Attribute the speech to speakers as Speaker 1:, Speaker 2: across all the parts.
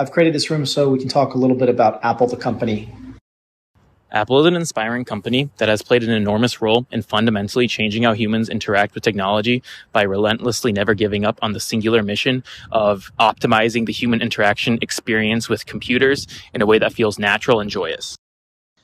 Speaker 1: I've created this room so we can talk a little bit about Apple, the company.
Speaker 2: Apple is an inspiring company that has played an enormous role in fundamentally changing how humans interact with technology by relentlessly never giving up on the singular mission of optimizing the human interaction experience with computers in a way that feels natural and joyous.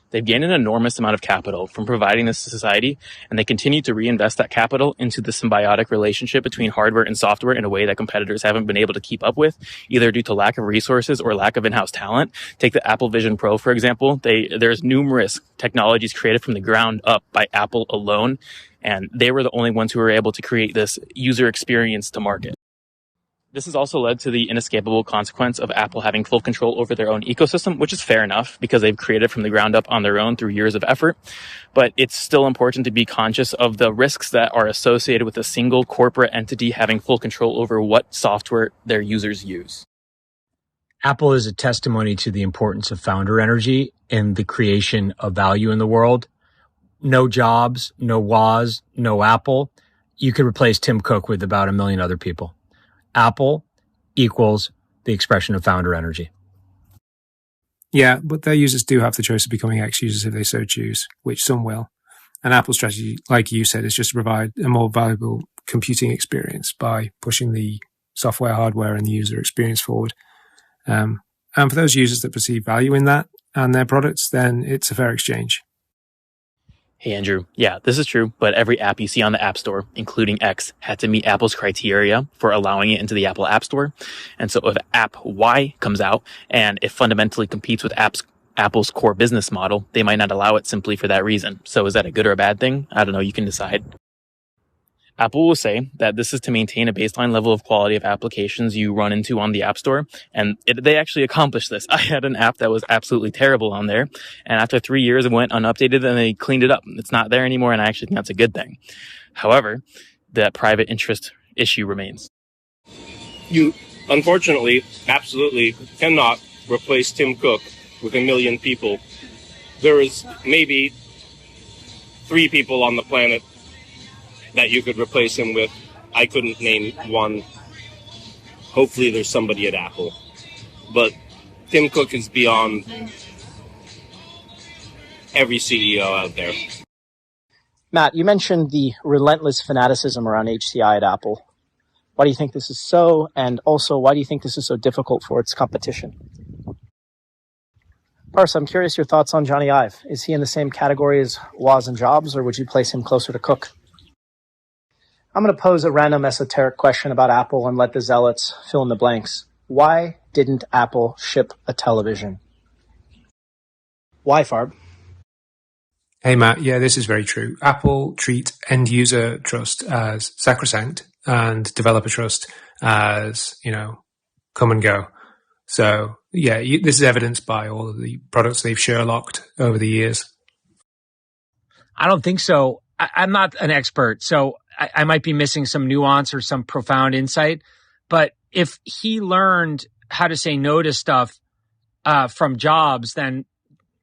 Speaker 2: They've gained an enormous amount of capital from providing this to society, and they continue to reinvest that capital into the symbiotic relationship between hardware and software in a way that competitors haven't been able to keep up with, either due to lack of resources or lack of in-house talent. Take the Apple Vision Pro, for example. There's numerous technologies created from the ground up by Apple alone, and they were the only ones who were able to create this user experience to market. This has also led to the inescapable consequence of Apple having full control over their own ecosystem, which is fair enough because they've created from the ground up on their own through years of effort. But it's still important to be conscious of the risks that are associated with a single corporate entity having full control over what software their users use.
Speaker 3: Apple is a testimony to the importance of founder energy in the creation of value in the world. No Jobs, no Woz, no Apple. You could replace Tim Cook with about 1 million other people. Apple equals the expression of founder energy.
Speaker 4: Yeah, but their users do have the choice of becoming X-users if they so choose, which some will. And Apple's strategy, like you said, is just to provide a more valuable computing experience by pushing the software, hardware, and the user experience forward. And for those users that perceive value in that and their products, then it's a fair exchange.
Speaker 2: Hey, Andrew. Yeah, this is true, but every app you see on the App Store, including X, had to meet Apple's criteria for allowing it into the Apple App Store. And so if app Y comes out and it fundamentally competes with Apple's core business model, they might not allow it simply for that reason. So is that a good or a bad thing? I don't know. You can decide. Apple will say that this is to maintain a baseline level of quality of applications you run into on the App Store. And they actually accomplished this. I had an app that was absolutely terrible on there. And after 3 years, it went unupdated and they cleaned it up. It's not there anymore. And I actually think that's a good thing. However, that private interest issue remains.
Speaker 5: You, unfortunately, absolutely cannot replace Tim Cook with 1 million people. There is maybe 3 people on the planet that you could replace him with. I couldn't name one. Hopefully there's somebody at Apple. But Tim Cook is beyond every CEO out there.
Speaker 1: Matt, you mentioned the relentless fanaticism around HCI at Apple. Why do you think this is so? And also, why do you think this is so difficult for its competition? Parsa, I'm curious your thoughts on Johnny Ive. Is he in the same category as Woz and Jobs, or would you place him closer to Cook? I'm going to pose a random esoteric question about Apple and let the zealots fill in the blanks. Why didn't Apple ship a television? Why, Farb?
Speaker 4: Hey, Matt. Yeah, this is very true. Apple treat end user trust as sacrosanct and developer trust as, come and go. So, yeah, this is evidenced by all of the products they've Sherlocked over the years.
Speaker 3: I don't think so. I'm not an expert, so I might be missing some nuance or some profound insight. But if he learned how to say no to stuff from Jobs, then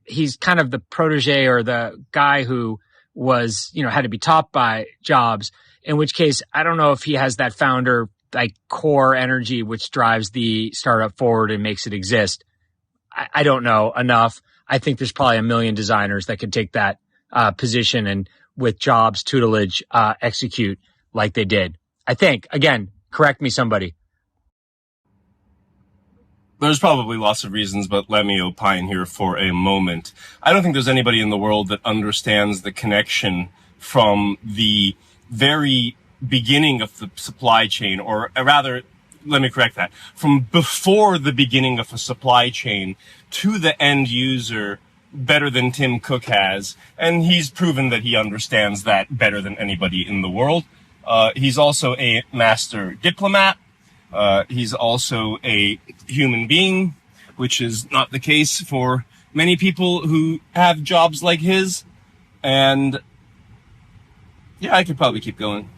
Speaker 3: he's kind of the protege or the guy who was, had to be taught by Jobs, in which case, I don't know if he has that founder core energy which drives the startup forward and makes it exist. I don't know enough. I think there's probably 1 million designers that could take that position and with Jobs' tutelage execute like they did. I think, again, correct me somebody.
Speaker 5: There's probably lots of reasons, but let me opine here for a moment. I don't think there's anybody in the world that understands the connection from the very beginning of the supply chain, or rather, let me correct that, from before the beginning of a supply chain to the end user better than Tim Cook has. And he's proven that he understands that better than anybody in the world. He's also a master diplomat. He's also a human being, which is not the case for many people who have jobs like his. And yeah, I could probably keep going.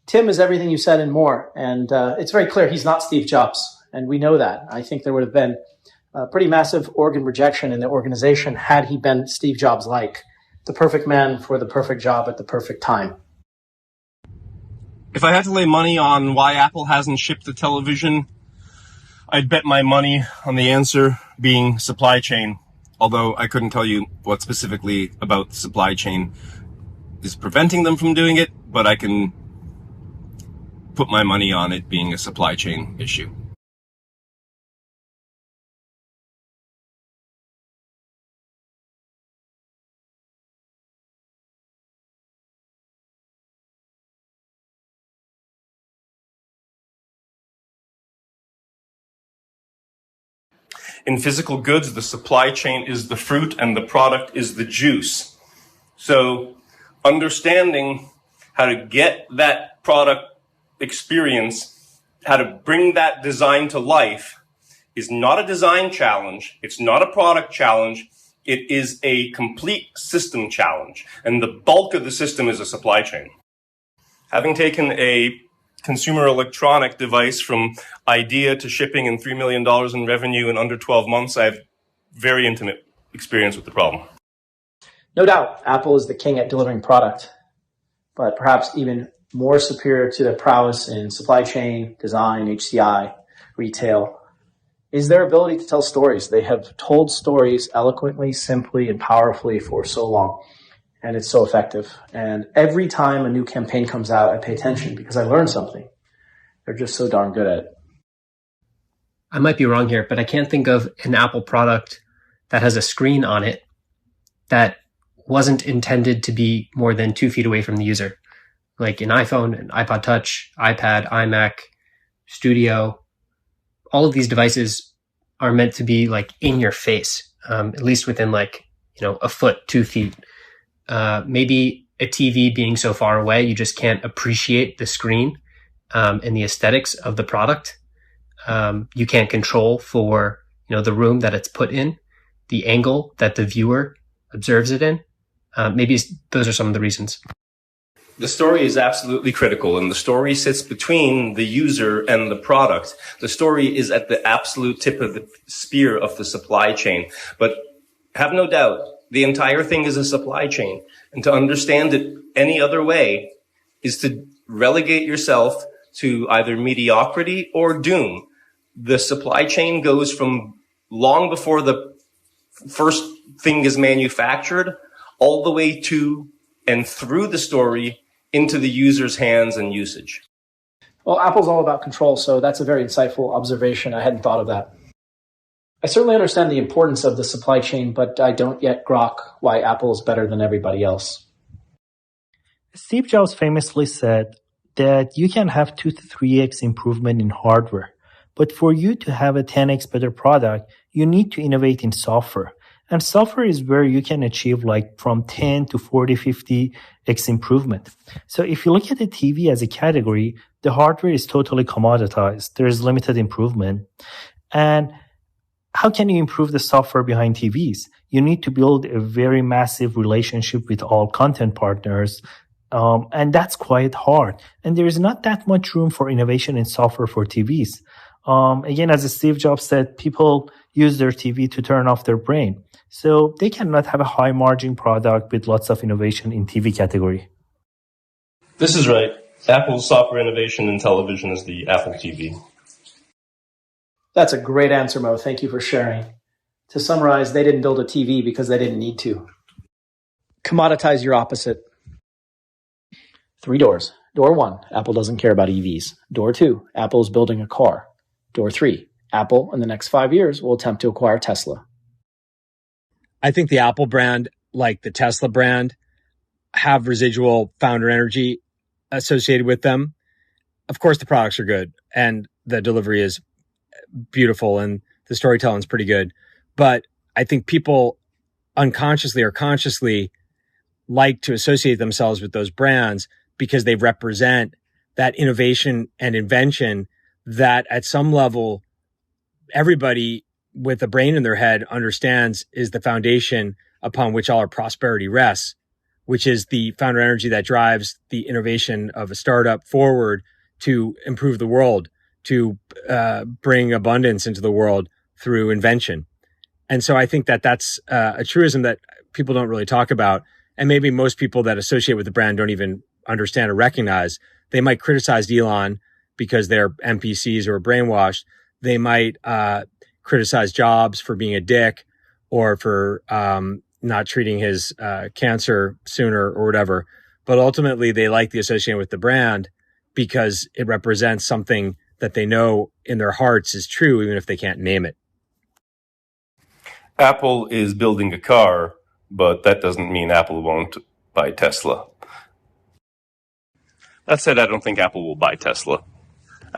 Speaker 1: Tim is everything you said and more. And it's very clear he's not Steve Jobs. And we know that. I think there would have been a pretty massive organ rejection in the organization had he been Steve Jobs-like, the perfect man for the perfect job at the perfect time.
Speaker 5: If I had to lay money on why Apple hasn't shipped the television, I'd bet my money on the answer being supply chain, although I couldn't tell you what specifically about the supply chain is preventing them from doing it, but I can put my money on it being a supply chain issue. In physical goods, the supply chain is the fruit and the product is the juice. So understanding how to get that product experience, how to bring that design to life is not a design challenge. It's not a product challenge. It is a complete system challenge. And the bulk of the system is a supply chain. Having taken a consumer electronic device from idea to shipping and $3 million in revenue in under 12 months, I have very intimate experience with the problem.
Speaker 1: No doubt, Apple is the king at delivering product, but perhaps even more superior to their prowess in supply chain, design, HCI, retail, is their ability to tell stories. They have told stories eloquently, simply, and powerfully for so long, and it's so effective. And every time a new campaign comes out, I pay attention because I learn something. They're just so darn good at it.
Speaker 6: I might be wrong here, but I can't think of an Apple product that has a screen on it that wasn't intended to be more than 2 feet away from the user. Like an iPhone, an iPod Touch, iPad, iMac, Studio, all of these devices are meant to be like in your face, at least within like, a foot, 2 feet. Maybe a TV being so far away, you just can't appreciate the screen and the aesthetics of the product. You can't control for, the room that it's put in, the angle that the viewer observes it in. Maybe those are some of the reasons.
Speaker 5: The story is absolutely critical, and the story sits between the user and the product. The story is at the absolute tip of the spear of the supply chain. But have no doubt, the entire thing is a supply chain. And to understand it any other way is to relegate yourself to either mediocrity or doom. The supply chain goes from long before the first thing is manufactured all the way to and through the story into the user's hands and usage.
Speaker 1: Well, Apple's all about control, so that's a very insightful observation. I hadn't thought of that. I certainly understand the importance of the supply chain, but I don't yet grok why Apple is better than everybody else.
Speaker 7: Steve Jobs famously said that you can have 2 to 3x improvement in hardware, but for you to have a 10x better product, you need to innovate in software. And software is where you can achieve like from 10 to 40, 50x improvement. So if you look at the TV as a category, the hardware is totally commoditized. There is limited improvement. And how can you improve the software behind TVs? You need to build a very massive relationship with all content partners. And that's quite hard. And there is not that much room for innovation in software for TVs. Again, as Steve Jobs said, people use their TV to turn off their brain. So they cannot have a high margin product with lots of innovation in TV category.
Speaker 5: This is right. Apple's software innovation in television is the Apple TV.
Speaker 1: That's a great answer, Mo. Thank you for sharing. To summarize, they didn't build a TV because they didn't need to. Commoditize your opposite. 3 doors. Door 1, Apple doesn't care about EVs. Door 2, Apple is building a car. Door 3, Apple in the next 5 years will attempt to acquire Tesla.
Speaker 3: I think the Apple brand, like the Tesla brand, have residual founder energy associated with them. Of course, the products are good and the delivery is beautiful and the storytelling is pretty good. But I think people unconsciously or consciously like to associate themselves with those brands because they represent that innovation and invention that at some level, everybody with a brain in their head understands is the foundation upon which all our prosperity rests, which is the founder energy that drives the innovation of a startup forward to improve the world, to bring abundance into the world through invention. And so I think that that's a truism that people don't really talk about. And maybe most people that associate with the brand don't even understand or recognize. They might criticize Elon because they're NPCs or brainwashed. They might criticize Jobs for being a dick or for not treating his cancer sooner or whatever. But ultimately, they like the association with the brand because it represents something that they know in their hearts is true, even if they can't name it.
Speaker 5: Apple is building a car, but that doesn't mean Apple won't buy Tesla. That said, I don't think Apple will buy Tesla.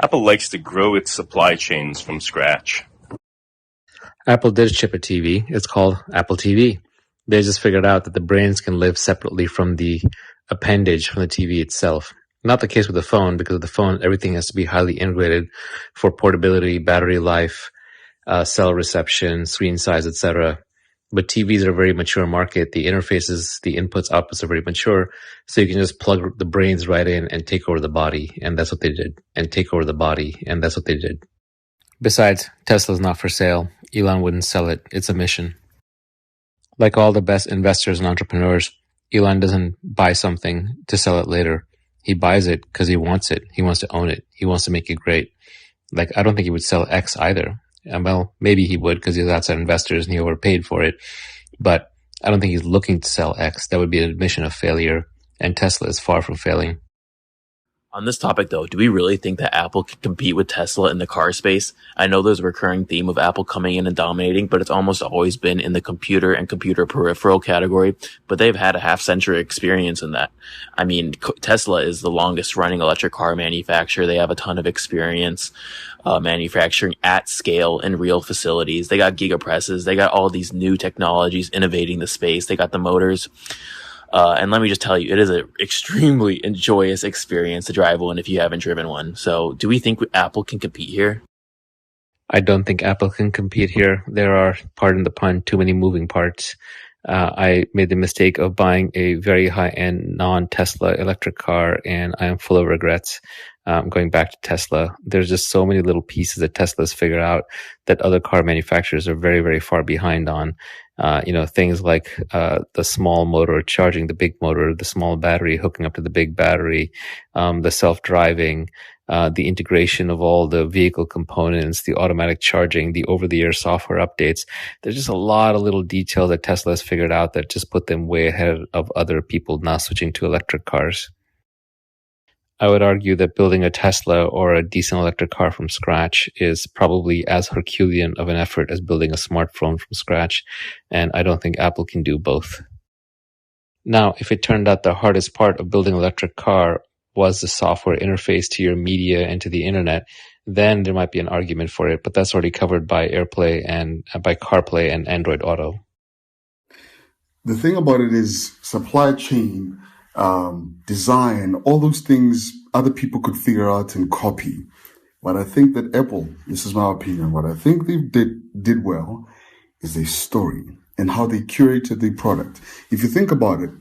Speaker 5: Apple likes to grow its supply chains from scratch.
Speaker 8: Apple did ship a TV. It's called Apple TV. They just figured out that the brains can live separately from the appendage from the TV itself. Not the case with the phone, because with the phone, everything has to be highly integrated for portability, battery life, cell reception, screen size, etc. But TVs are a very mature market. The interfaces, the inputs, outputs are very mature. So you can just plug the brains right in and take over the body. And that's what they did. And take over the body. And that's what they did. Besides, Tesla's not for sale. Elon wouldn't sell it. It's a mission. Like all the best investors and entrepreneurs, Elon doesn't buy something to sell it later. He buys it because he wants it. He wants to own it. He wants to make it great. Like, I don't think he would sell X either. Well, maybe he would because he has outside investors and he overpaid for it. But I don't think he's looking to sell X. That would be an admission of failure. And Tesla is far from failing.
Speaker 2: On this topic, though, do we really think that Apple can compete with Tesla in the car space? I know there's a recurring theme of Apple coming in and dominating, but it's almost always been in the computer and computer peripheral category, but they've had a half-century experience in that. I mean, Tesla is the longest-running electric car manufacturer. They have a ton of experience manufacturing at scale in real facilities. They got gigapresses. They got all these new technologies innovating the space. They got the motors. And let me just tell you, it is an extremely joyous experience to drive one if you haven't driven one. So do we think Apple can compete here?
Speaker 8: I don't think Apple can compete here. There are, pardon the pun, too many moving parts. I made the mistake of buying a very high-end non-Tesla electric car, and I am full of regrets. Going back to Tesla, there's just so many little pieces that Tesla's figured out that other car manufacturers are very, very far behind on. Things like the small motor charging the big motor, the small battery hooking up to the big battery, the self-driving, the integration of all the vehicle components, the automatic charging, the over-the-air software updates. There's just a lot of little details that Tesla has figured out that just put them way ahead of other people now switching to electric cars. I would argue that building a Tesla or a decent electric car from scratch is probably as Herculean of an effort as building a smartphone from scratch, and I don't think Apple can do both. Now, if it turned out the hardest part of building an electric car was the software interface to your media and to the internet, then there might be an argument for it, but that's already covered by AirPlay and by CarPlay and Android Auto.
Speaker 9: The thing about it is supply chain, design, all those things other people could figure out and copy. But I think that Apple, this is my opinion, what I think they did well is their story and how they curated their product. If you think about it,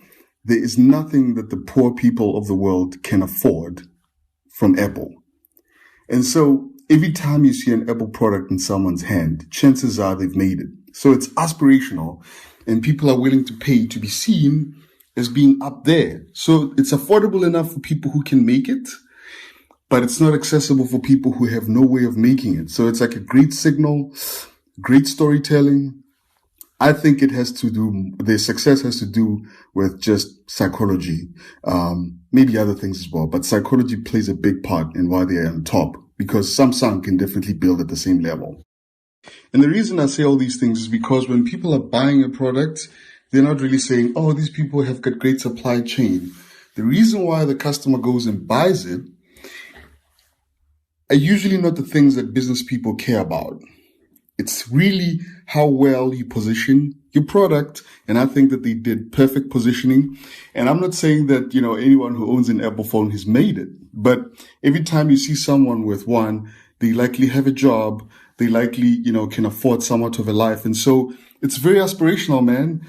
Speaker 9: there is nothing that the poor people of the world can afford from Apple. And so every time you see an Apple product in someone's hand, chances are they've made it. So it's aspirational and people are willing to pay to be seen as being up there. So it's affordable enough for people who can make it, but it's not accessible for people who have no way of making it. So it's like a great signal, great storytelling. I think their success has to do with just psychology, maybe other things as well, but psychology plays a big part in why they're on top, because Samsung can definitely build at the same level. And the reason I say all these things is because when people are buying a product, they're not really saying, oh, these people have got great supply chain. The reason why the customer goes and buys it are usually not the things that business people care about. It's really how well you position your product. And I think that they did perfect positioning. And I'm not saying that, anyone who owns an Apple phone has made it. But every time you see someone with one, they likely have a job. They likely, can afford somewhat of a life. And so it's very aspirational, man.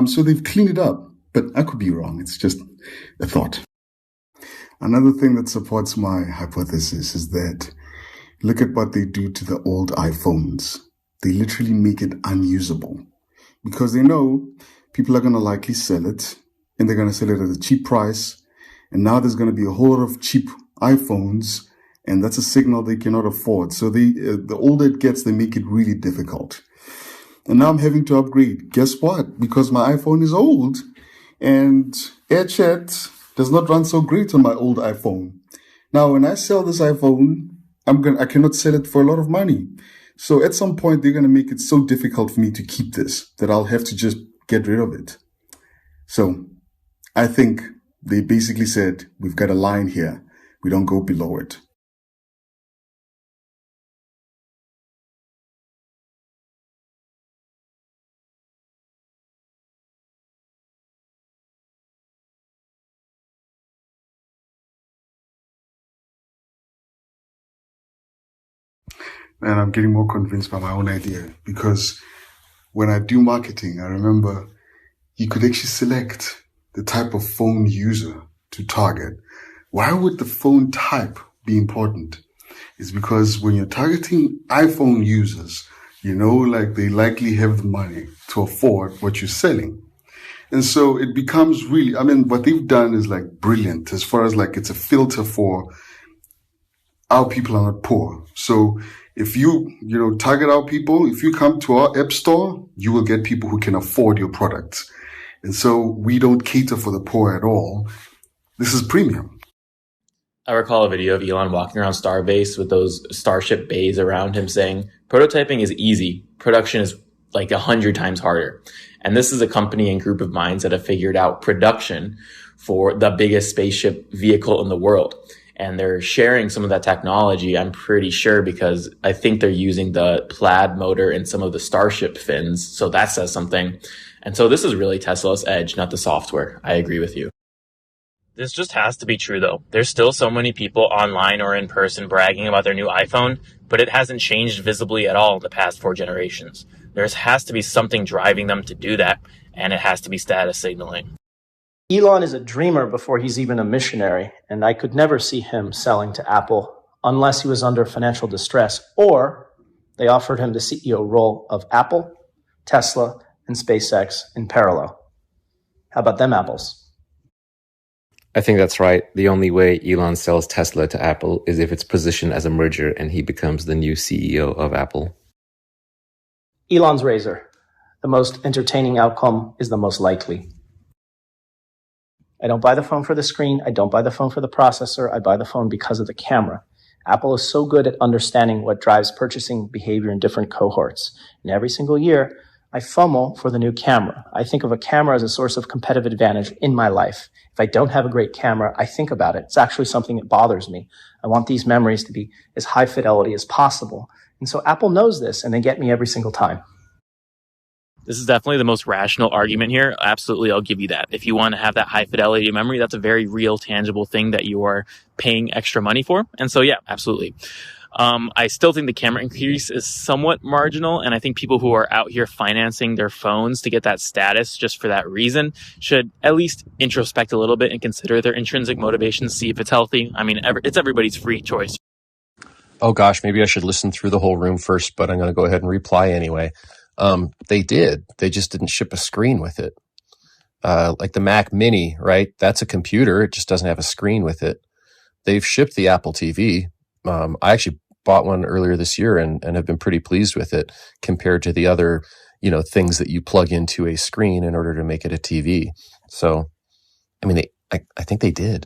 Speaker 9: So they've cleaned it up. But I could be wrong. It's just a thought. Another thing that supports my hypothesis is that look at what they do to the old iPhones. They literally make it unusable because they know people are going to likely sell it and they're going to sell it at a cheap price. And now there's going to be a whole lot of cheap iPhones And that's a signal they cannot afford. So the older it gets, they make it really difficult. And now I'm having to upgrade. Guess what? Because my iPhone is old and Airchat does not run so great on my old iPhone. Now, when I sell this iPhone, I cannot sell it for a lot of money. So at some point, they're going to make it so difficult for me to keep this that I'll have to just get rid of it. So I think they basically said, we've got a line here. We don't go below it. And I'm getting more convinced by my own idea, because when I do marketing, I remember you could actually select the type of phone user to target. Why would the phone type be important? It's because when you're targeting iPhone users, like they likely have the money to afford what you're selling. And so it becomes really, what they've done is like brilliant as far as like it's a filter for our people are not poor. So if you target our people, if you come to our app store, you will get people who can afford your products. And so we don't cater for the poor at all. This is premium.
Speaker 2: I recall a video of Elon walking around Starbase with those Starship bays around him saying, prototyping is easy. Production is like 100 times harder. And this is a company and group of minds that have figured out production for the biggest spaceship vehicle in the world. And they're sharing some of that technology, I'm pretty sure, because I think they're using the Plaid motor in some of the Starship fins. So that says something. And so this is really Tesla's edge, not the software. I agree with you. This just has to be true, though. There's still so many people online or in person bragging about their new iPhone, but it hasn't changed visibly at all in the past 4 generations. There has to be something driving them to do that, and it has to be status signaling.
Speaker 1: Elon is a dreamer before he's even a missionary, and I could never see him selling to Apple unless he was under financial distress or they offered him the CEO role of Apple, Tesla, and SpaceX in parallel. How about them apples?
Speaker 8: I think that's right. The only way Elon sells Tesla to Apple is if it's positioned as a merger and he becomes the new CEO of Apple.
Speaker 1: Elon's razor. The most entertaining outcome is the most likely. I don't buy the phone for the screen. I don't buy the phone for the processor. I buy the phone because of the camera. Apple is so good at understanding what drives purchasing behavior in different cohorts. And every single year, I FOMO for the new camera. I think of a camera as a source of competitive advantage in my life. If I don't have a great camera, I think about it. It's actually something that bothers me. I want these memories to be as high fidelity as possible. And so Apple knows this, and they get me every single time.
Speaker 2: This is definitely the most rational argument here. Absolutely, I'll give you that. If you want to have that high fidelity memory, that's a very real, tangible thing that you are paying extra money for. And so, yeah, absolutely. I still think the camera increase is somewhat marginal. And I think people who are out here financing their phones to get that status just for that reason should at least introspect a little bit and consider their intrinsic motivations, see if it's healthy. I mean, it's everybody's free choice.
Speaker 10: Oh gosh, maybe I should listen through the whole room first, but I'm going to go ahead and reply anyway. They did. They just didn't ship a screen with it. Like the Mac Mini, right? That's a computer. It just doesn't have a screen with it. They've shipped the Apple TV. I actually bought one earlier this year and have been pretty pleased with it compared to the other, things that you plug into a screen in order to make it a TV. So, I mean, I think they did.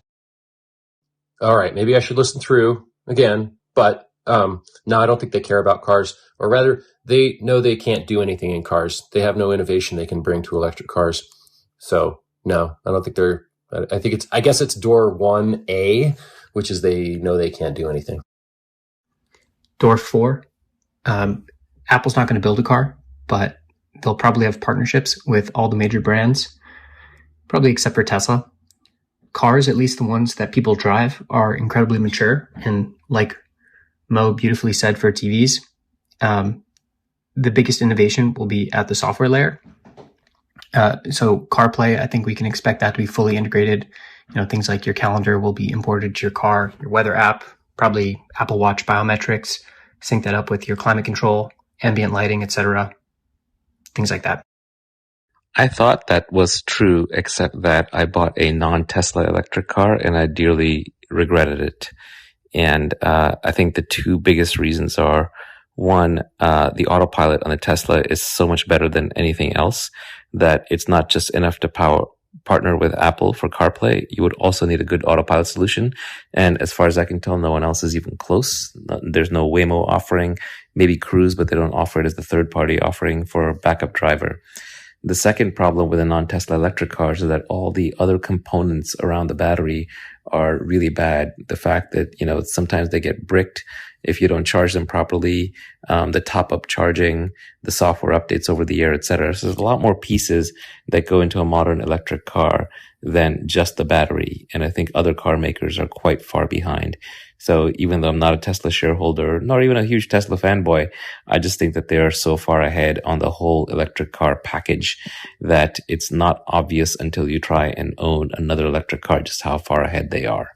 Speaker 10: All right. Maybe I should listen through again, but no, I don't think they care about cars, or rather they know they can't do anything in cars. They have no innovation they can bring to electric cars. So no, I don't think I guess it's door 1A, which is they know they can't do anything.
Speaker 6: Door 4, Apple's not going to build a car, but they'll probably have partnerships with all the major brands, probably except for Tesla. Cars, at least the ones that people drive, are incredibly mature. And like Mo beautifully said for TVs, the biggest innovation will be at the software layer. So CarPlay, I think we can expect that to be fully integrated. Things like your calendar will be imported to your car, your weather app, probably Apple Watch biometrics, sync that up with your climate control, ambient lighting, etc. Things like that.
Speaker 8: I thought that was true, except that I bought a non-Tesla electric car and I dearly regretted it. And I think the two biggest reasons are, one, the autopilot on the Tesla is so much better than anything else that it's not just enough to partner with Apple for CarPlay. You would also need a good autopilot solution. And as far as I can tell, no one else is even close. There's no Waymo offering, maybe Cruise, but they don't offer it as the third party offering for backup driver. The second problem with the non-Tesla electric cars is that all the other components around the battery are really bad. The fact that, sometimes they get bricked if you don't charge them properly, the top-up charging, the software updates over the air, etc. So there's a lot more pieces that go into a modern electric car than just the battery. And I think other car makers are quite far behind. So even though I'm not a Tesla shareholder, nor even a huge Tesla fanboy, I just think that they are so far ahead on the whole electric car package that it's not obvious until you try and own another electric car just how far ahead they are.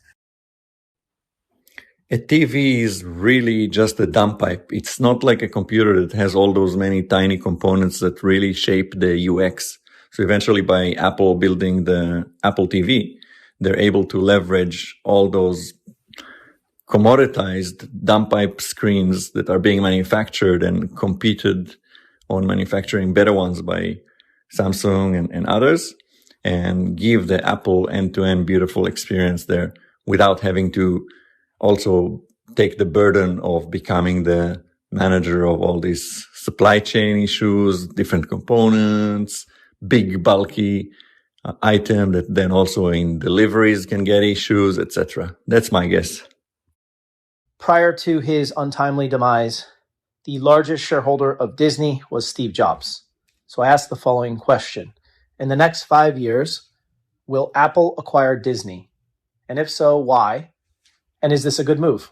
Speaker 11: A TV is really just a dump pipe. It's not like a computer that has all those many tiny components that really shape the UX. So eventually by Apple building the Apple TV, they're able to leverage all those commoditized dump pipe screens that are being manufactured and competed on manufacturing better ones by Samsung and others, and give the Apple end-to-end beautiful experience there without having to also take the burden of becoming the manager of all these supply chain issues, different components, big bulky item that then also in deliveries can get issues, etc. That's my guess.
Speaker 1: Prior to his untimely demise, the largest shareholder of Disney was Steve Jobs. So I asked the following question. In the next 5 years, will Apple acquire Disney? And if so, why? And is this a good move?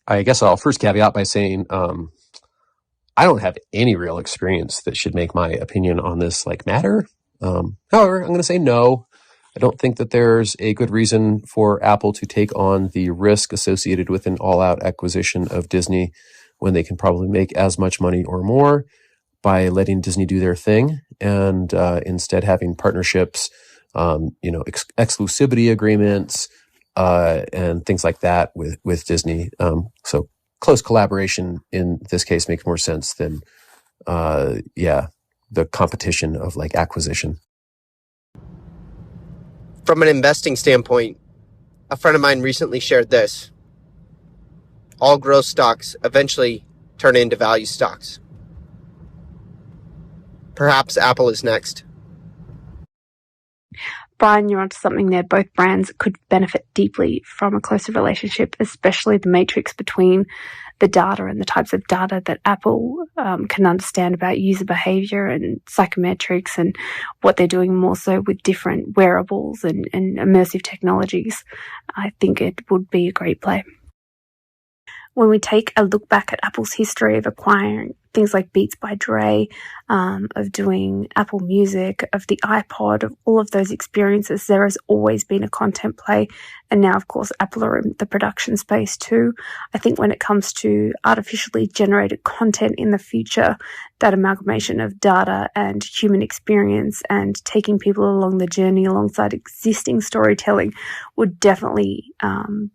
Speaker 10: I guess I'll first caveat by saying I don't have any real experience that should make my opinion on this matter. However, I'm going to say no. I don't think that there's a good reason for Apple to take on the risk associated with an all-out acquisition of Disney when they can probably make as much money or more by letting Disney do their thing and instead having partnerships, exclusivity agreements, and things like that with Disney. So close collaboration in this case makes more sense than, the competition of acquisition.
Speaker 12: From an investing standpoint, a friend of mine recently shared this. All growth stocks eventually turn into value stocks. Perhaps Apple is next.
Speaker 13: Brian, you're onto something there. Both brands could benefit deeply from a closer relationship, especially the matrix between the data and the types of data that Apple can understand about user behavior and psychometrics and what they're doing more so with different wearables and immersive technologies. I think it would be a great play. When we take a look back at Apple's history of acquiring things like Beats by Dre, of doing Apple Music, of the iPod, of all of those experiences, there has always been a content play. And now, of course, Apple are in the production space too. I think when it comes to artificially generated content in the future, that amalgamation of data and human experience and taking people along the journey alongside existing storytelling would definitely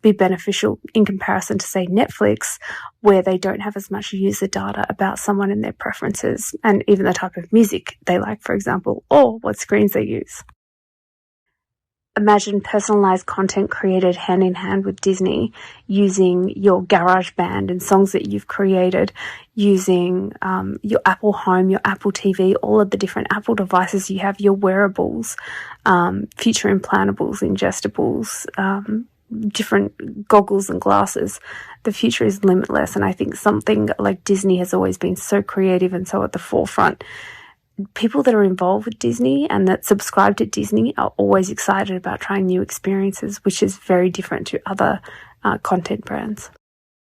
Speaker 13: be beneficial in comparison to, say, Netflix, where they don't have as much user data about someone and their preferences and even the type of music they like, for example, or what screens they use. Imagine personalized content created hand in hand with Disney, using your GarageBand and songs that you've created, using your Apple Home, your Apple TV, all of the different Apple devices you have, your wearables, future implantables, ingestibles, different goggles and glasses. The future is limitless, and I think something like Disney has always been so creative and so at the forefront. People that are involved with Disney and that subscribe to Disney are always excited about trying new experiences, which is very different to other content brands.